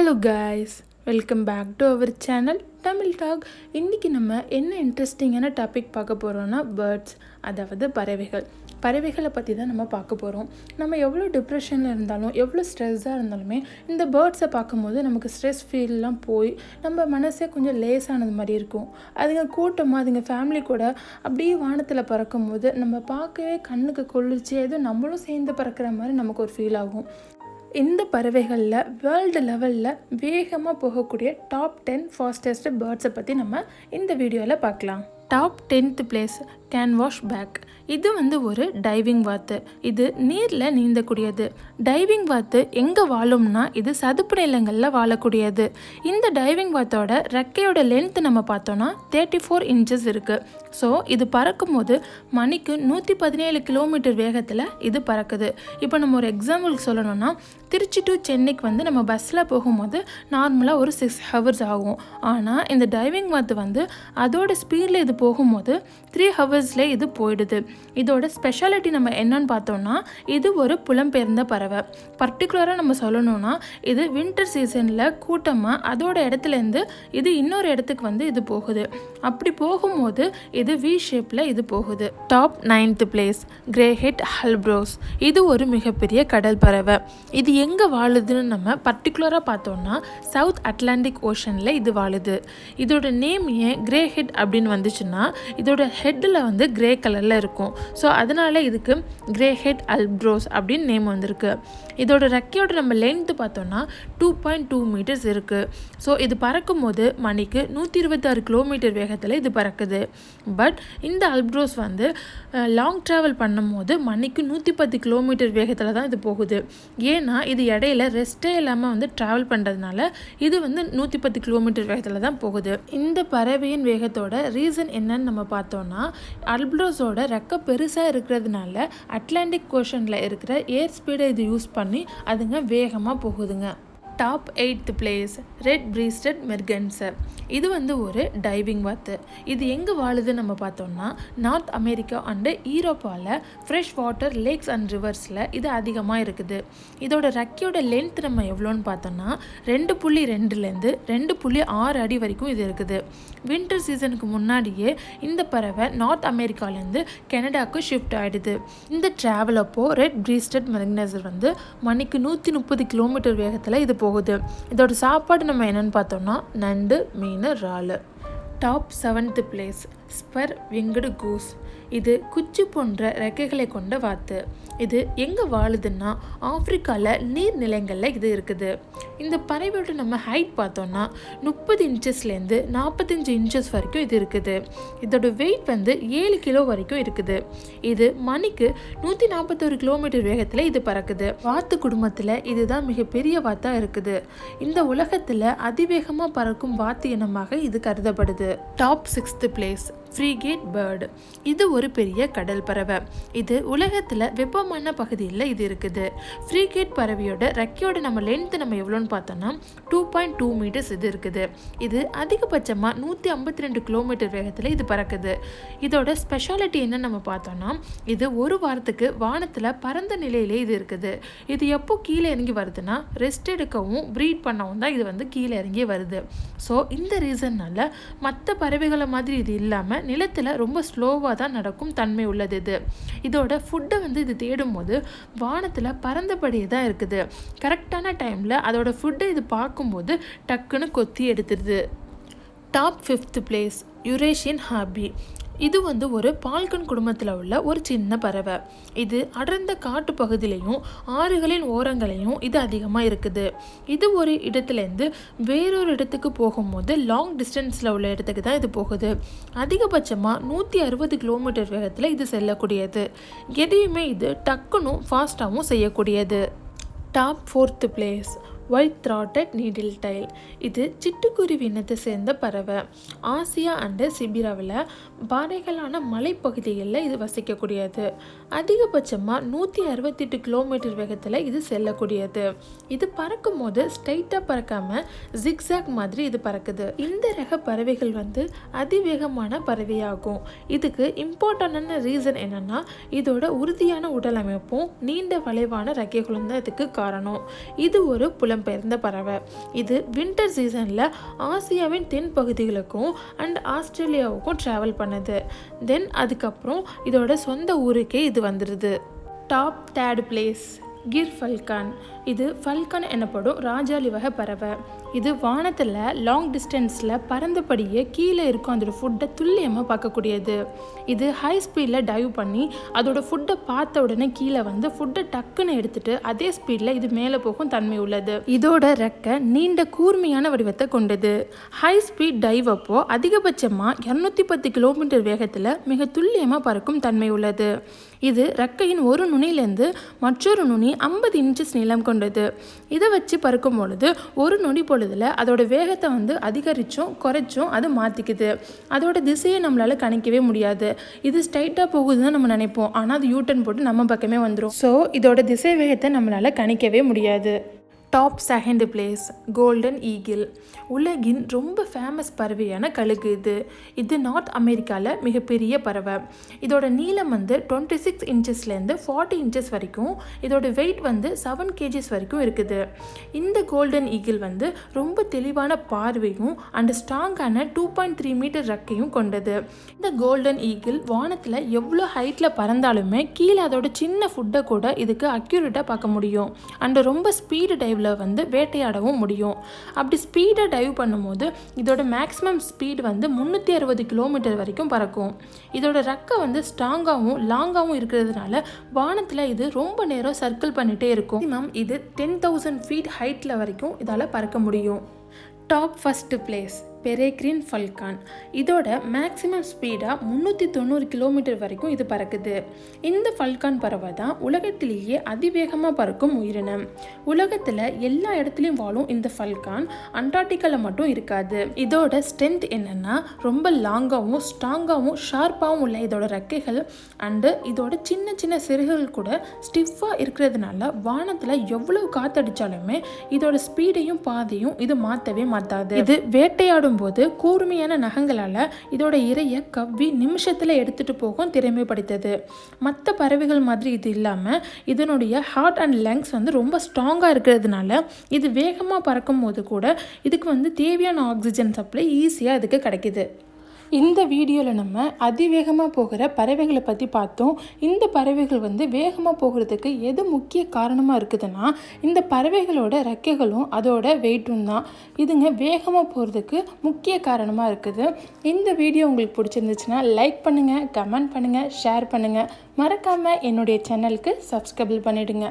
Hello guys, welcome back to our channel Tamil talk. இன்றைக்கி நம்ம என்ன இன்ட்ரெஸ்டிங்கான டாபிக் பார்க்க போகிறோன்னா பேர்ட்ஸ், அதாவது பறவைகளை பற்றி தான் நம்ம பார்க்க போகிறோம். நம்ம எவ்வளோ டிப்ரெஷனில் இருந்தாலும் எவ்வளோ ஸ்ட்ரெஸ்ஸாக இருந்தாலுமே இந்த பேர்ட்ஸை பார்க்கும்போது நமக்கு ஸ்ட்ரெஸ் ஃபீல்லாம் போய் நம்ம மனசே கொஞ்சம் லேஸானது மாதிரி இருக்கும். அதுங்க கூட்டமாக அதுங்க ஃபேமிலி கூட அப்படியே வானத்தில் பறக்கும் போது நம்ம பார்க்கவே கண்ணுக்கு கொள்ளிச்சு ஏதோ நம்மளும் சேர்ந்து பறக்கிற மாதிரி நமக்கு ஒரு ஃபீல் ஆகும். இந்த பறவைகளில் வேர்ல்டு லெவலில் வேகமாக போகக்கூடிய டாப் 10 ஃபாஸ்டஸ்ட் பேர்ட்ஸை பற்றி நம்ம இந்த வீடியோவில் பார்க்கலாம். Top 10th place canvasback. இது ஒரு டைவிங் வாத்து. இது நீரில் நீந்தக்கூடியது. டைவிங் வாத்து எங்கே வாழும்னா இது சதுப்பு நிலங்களில் வாழக்கூடியது. இந்த டைவிங் வாத்தோட ரெக்கையோட லென்த் நம்ம பார்த்தோன்னா 34 inches இருக்குது. ஸோ இது பறக்கும் போது மணிக்கு 117 கிலோமீட்டர் வேகத்தில் இது பறக்குது. இப்போ நம்ம ஒரு எக்ஸாம்பிளுக்கு சொல்லணும்னா திருச்சி டு சென்னைக்கு நம்ம பஸ்ஸில் போகும்போது நார்மலாக ஒரு 6 hours ஆகும். ஆனால் இந்த டைவிங் வாத்து அதோட ஸ்பீடில் இது போகும்போது 3 hoursலே இது போயிடுது. இதோட ஸ்பெஷாலிட்டி நம்ம என்னன்னு பார்த்தோம்னா இது ஒரு புலம்பெயர்ந்த பறவை. பர்டிகுலராக நம்ம சொல்லணும்னா இது வின்டர் சீசனில் கூட்டமாக அதோட இடத்துலேருந்து இது இன்னொரு இடத்துக்கு இது போகுது. அப்படி போகும்போது இது வி ஷேப்பில் இது போகுது. Top 9th place greyhead albatross. இது ஒரு மிகப்பெரிய கடல் பறவை. இது எங்கே வாழுதுன்னு நம்ம பர்டிகுலராக பார்த்தோம்னா சவுத் அட்லாண்டிக் ஓஷனில் இது வாழுது. இதோட நேம் ஏன் கிரேஹெட் அப்படின்னு வந்துச்சுன்னா இதோட ஹெட்டில் கிரே கலரில் இருக்கும். ஸோ அதனால் இதுக்கு கிரேஹெட் ஆல்பட்ரோஸ் அப்படின்னு நேம் வந்திருக்கு. இதோட ரெக்கையோட நம்ம லென்த்து பார்த்தோன்னா 2.2 meters இருக்குது. ஸோ இது பறக்கும் போது மணிக்கு 126 கிலோமீட்டர் வேகத்தில் இது பறக்குது. பட் இந்த ஆல்பட்ரோஸ் லாங் ட்ராவல் பண்ணும் போது மணிக்கு 110 கிலோமீட்டர் வேகத்தில் தான் இது போகுது. ஏன்னா இது இடையில ரெஸ்ட்டே இல்லாமல் ட்ராவல் பண்ணுறதுனால இது 110 கிலோமீட்டர் வேகத்தில் தான் போகுது. இந்த பறவையின் வேகத்தோட ரீசன் என்னன்னு நம்ம பார்த்தோன்னா ஆல்பட்ரோஸோட ரெக்கை பெருசாக இருக்கிறதுனால அட்லாண்டிக் ஓஷனில் இருக்கிற ஏர் ஸ்பீடை இது யூஸ் பண்ணி அதுங்க வேகமாக போகுதுங்க. Top 8th place red breasted merganser. இது ஒரு டைவிங் வாத்து. இது எங்கே வாழுதுன்னு நம்ம பார்த்தோம்னா நார்த் அமெரிக்கா அண்டு ஈரோப்பாவில் ஃப்ரெஷ் வாட்டர் லேக்ஸ் அண்ட் ரிவர்ஸில் இது அதிகமாக இருக்குது. இதோட ரெக்கையோட லென்த் நம்ம எவ்வளோன்னு பார்த்தோம்னா 2.2லேருந்து 2.6 அடி வரைக்கும் இது இருக்குது. வின்டர் சீசனுக்கு முன்னாடியே இந்த பறவை நார்த் அமெரிக்காலேருந்து கனடாவுக்கு ஷிஃப்ட் ஆகிடுது. இந்த ட்ராவல் அப்போது ரெட் பிரீஸ்டட் மெர்கன்சர் மணிக்கு 130 கிலோமீட்டர் வேகத்தில் இது போகுது. இதோட சாப்பாடு நம்ம என்னன்னு பார்த்தோம்னா நண்டு, மீன், இறால். Top 7th place spur winged goose. இது குச்சி போன்ற ரெக்கைகளை கொண்ட வாத்து. இது எங்கே வாழுதுன்னா ஆப்பிரிக்காவில் நீர்நிலைகளில் இது இருக்குது. இந்த பறவையோட நம்ம ஹைட் பார்த்தோன்னா 30 inchesலேருந்து 45 inches வரைக்கும் இது இருக்குது. இதோட வெயிட் 7 கிலோ வரைக்கும் இருக்குது. இது மணிக்கு 141 கிலோமீட்டர் வேகத்தில் இது பறக்குது. வாத்து குடும்பத்தில் இதுதான் மிகப்பெரிய வாத்தாக இருக்குது. இந்த உலகத்தில் அதிவேகமாக பறக்கும் வாத்து இனமாக இது கருதப்படுது. Top 6th place frigate bird. இது ஒரு பெரிய கடல் பறவை. இது உலகத்தில் வெப்பமான பகுதியில் இது இருக்குது. ஃப்ரிகேட் பறவையோட ரெக்கையோட நம்ம லென்த் நம்ம எவ்வளோன்னு பார்த்தோன்னா 2.2 meters இது இருக்குது. இது அதிகபட்சமாக 152 கிலோமீட்டர் வேகத்தில் இது பறக்குது. இதோட ஸ்பெஷாலிட்டி என்னன்னு நம்ம பார்த்தோன்னா இது ஒரு வாரத்துக்கு வானத்தில் பறந்த நிலையிலே இது இருக்குது. இது எப்போ கீழே இறங்கி வருதுன்னா ரெஸ்ட் எடுக்கவும் ப்ரீட் பண்ணவும் தான் இது கீழே இறங்கி வருது. ஸோ இந்த ரீசன்னால மற்ற பறவைகளை மாதிரி இது இல்லாமல் நிலத்தில் ரொம்ப ஸ்லோவாக தான் நடக்கும் தன்மை உள்ளது. இதோட ஃபுட்டை இது தேடும் போது வானத்தில் பறந்தபடியே தான் இருக்குது. கரெக்டான டைமில் அதோட ஃபுட்டை இது பார்க்கும்போது டக்குன்னு கொத்தி எடுத்துடுது. Top 5th place Eurasian hobby. இது ஒரு பால்கன் குடும்பத்தில் உள்ள ஒரு சின்ன பறவை. இது அடர்ந்த காட்டு பகுதியிலையும் ஆறுகளின் ஓரங்களையும் இது அதிகமாக இருக்குது. இது ஒரு இடத்துலேருந்து வேறொரு இடத்துக்கு போகும்போது லாங் டிஸ்டன்ஸில் உள்ள இடத்துக்கு தான் இது போகுது. அதிகபட்சமாக 160 கிலோமீட்டர் வேகத்தில் இது செல்லக்கூடியது. எதையுமே இது டக்குன்னும் ஃபாஸ்ட்டாகவும் செய்யக்கூடியது. Top 4th place white throated needletail. இது சிட்டுக்குருவி இனத்தை சேர்ந்த பறவை. ஆசியா அண்டு சிபிராவில் பாறைகளான மலைப்பகுதிகளில் இது வசிக்கக்கூடியது. அதிகபட்சமாக 168 கிலோமீட்டர் வேகத்தில் இது செல்லக்கூடியது. இது பறக்கும் போது ஸ்ட்ரைட்டாக பறக்காமல் ஜிக்ஸாக் மாதிரி இது பறக்குது. இந்த ரக பறவைகள் அதிவேகமான பறவையாகும். இதுக்கு இம்பார்ட்டண்டான ரீசன் என்னன்னா இதோட உறுதியான உடல் அமைப்பும் நீண்ட வளைவான ரெக்கைகளும் தான் இதுக்கு காரணம். இது ஒரு புலம் இடம்பெயர்ந்த பறவை. இது வின்டர் சீசனில் ஆசியாவின் தென் பகுதிகளுக்கும் அண்ட் ஆஸ்திரேலியாவுக்கும் ட்ராவல் பண்ணுது. தென் அதுக்கப்புறம் இதோட சொந்த ஊருக்கே இது வந்துடுது. Top 3rd place gyrfalcon. இது ஃபல்கன் எனப்படும் ராஜாளி வகை பறவை. இது வானத்தில் லாங் டிஸ்டன்ஸில் பறந்தபடியே கீழே இருக்கும் அதோட ஃபுட்டை துல்லியமாக பார்க்கக்கூடியது. இது ஹை ஸ்பீடில் டைவ் பண்ணி அதோட ஃபுட்டை பார்த்த உடனே கீழே வந்து ஃபுட்டை டக்குன்னு எடுத்துட்டு அதே ஸ்பீடில் இது மேலே போகும் தன்மை உள்ளது. இதோட ரெக்கை நீண்ட கூர்மையான வடிவத்தை கொண்டது. ஹை ஸ்பீட் டைவ் அப்போ அதிகபட்சமாக 210 கிலோமீட்டர் வேகத்தில் மிக துல்லியமாக பறக்கும் தன்மை உள்ளது. இது ரெக்கையின் ஒரு நுனியிலேருந்து மற்றொரு நுனி 50 இன்ச்சஸ் நீளம் கொண்டது. இதை வச்சு பறக்கும் பொழுது ஒரு நொடி பொழுதுல அதோட வேகத்தை வந்து அதிகரிச்சும் குறைச்சும் அது மாற்றிக்குது. அதோட திசையை நம்மளால் கணிக்கவே முடியாது. இது ஸ்ட்ரைட்டாக போகுதுன்னு நம்ம நினைப்போம், ஆனால் அது யூட்டன் போட்டு நம்ம பக்கமே வந்துடும். ஸோ இதோட திசை வேகத்தை நம்மளால் கணிக்கவே முடியாது. Top 2nd place golden eagle. உலகின் ரொம்ப ஃபேமஸ் பறவையான கழுகு இது நார்த் அமெரிக்காவில் மிகப்பெரிய பறவை. இதோட நீளம் வந்து 26 இன்ச்சஸ்லேருந்து 40 இன்ச்சஸ் வரைக்கும், இதோட வெயிட் வந்து 7 kgs வரைக்கும் இருக்குது. இந்த கோல்டன் ஈகிள் வந்து ரொம்ப தெளிவான பார்வையும் அண்ட் ஸ்ட்ராங்கான 2.3 மீட்டர் ரெக்கையும் கொண்டது. இந்த கோல்டன் ஈகிள் வானத்தில் எவ்வளோ ஹைட்டில் பறந்தாலுமே கீழே அதோட சின்ன ஃபுட்டை கூட இதுக்கு அக்யூரேட்டாக பார்க்க முடியும். அண்ட் ரொம்ப ஸ்பீடு டைவ் வந்து வேட்டையாடவும் முடியும். அப்படி ஸ்பீடை டைவ் பண்ணும்போது இதோட மேக்ஸிமம் ஸ்பீட் வந்து 360 கிலோமீட்டர் வரைக்கும் பறக்கும். இதோட ரெக்கை வந்து ஸ்ட்ராங்காகவும் லாங்காகவும் இருக்கிறதுனால வானத்தில் இது ரொம்ப நேரம் சர்க்கிள் பண்ணிகிட்டே இருக்கும். இது 10,000 ஃபீட் ஹைட்டில் வரைக்கும் இதால் பறக்க முடியும். Top 1st place peregrine falcon. இதோட மேக்ஸிமம் ஸ்பீடாக 390 கிலோமீட்டர் வரைக்கும் இது பறக்குது. இந்த ஃபல்கான் பறவை தான் உலகத்திலேயே அதிவேகமாக பறக்கும் உயிரினம். உலகத்தில் எல்லா இடத்துலையும் வாழும் இந்த ஃபல்கான் அண்டார்டிகாவில் மட்டும் இருக்காது. இதோட ஸ்ட்ரென்த் என்னென்னா ரொம்ப லாங்காகவும் ஸ்ட்ராங்காகவும் ஷார்ப்பாகவும் உள்ள இதோட ரெக்கைகள் அண்டு இதோட சின்ன சின்ன சிறுகள் கூட ஸ்டிஃபாக இருக்கிறதுனால வானத்தில் எவ்வளவு காற்றடிச்சாலுமே இதோட ஸ்பீடையும் பாதையும் இது மாற்றவே மாட்டாது. இது வேட்டையாடும் போது கூர்மையான நகங்களால் இதோட இரையை கவ்வி நிமிஷத்தில் எடுத்துட்டு போகும் திறமை படைத்தது. மற்ற பறவைகள் மாதிரி இது இல்லாமல் இதனுடைய ஹார்ட் அண்ட் லங்ஸ் வந்து ரொம்ப ஸ்ட்ராங்காக இருக்கிறதுனால இது வேகமாக பறக்கும் போது கூட இதுக்கு வந்து தேவையான ஆக்சிஜன் சப்ளை ஈஸியாக இதுக்கு கிடைக்குது. இந்த வீடியோவில் நம்ம அதிவேகமாக போகிற பறவைகளை பற்றி பார்த்தோம். இந்த பறவைகள் வந்து வேகமாக போகிறதுக்கு எது முக்கிய காரணமாக இருக்குதுன்னா இந்த பறவைகளோட ரெக்கைகளும் அதோட வெயிட்டும் தான். இதுங்க வேகமாக போகிறதுக்கு முக்கிய காரணமாக இருக்குது. இந்த வீடியோ உங்களுக்கு பிடிச்சிருந்துச்சுன்னா லைக் பண்ணுங்கள், கமெண்ட் பண்ணுங்கள், ஷேர் பண்ணுங்கள். மறக்காமல் என்னுடைய சேனலுக்கு சப்ஸ்கிரைப் பண்ணிவிடுங்க.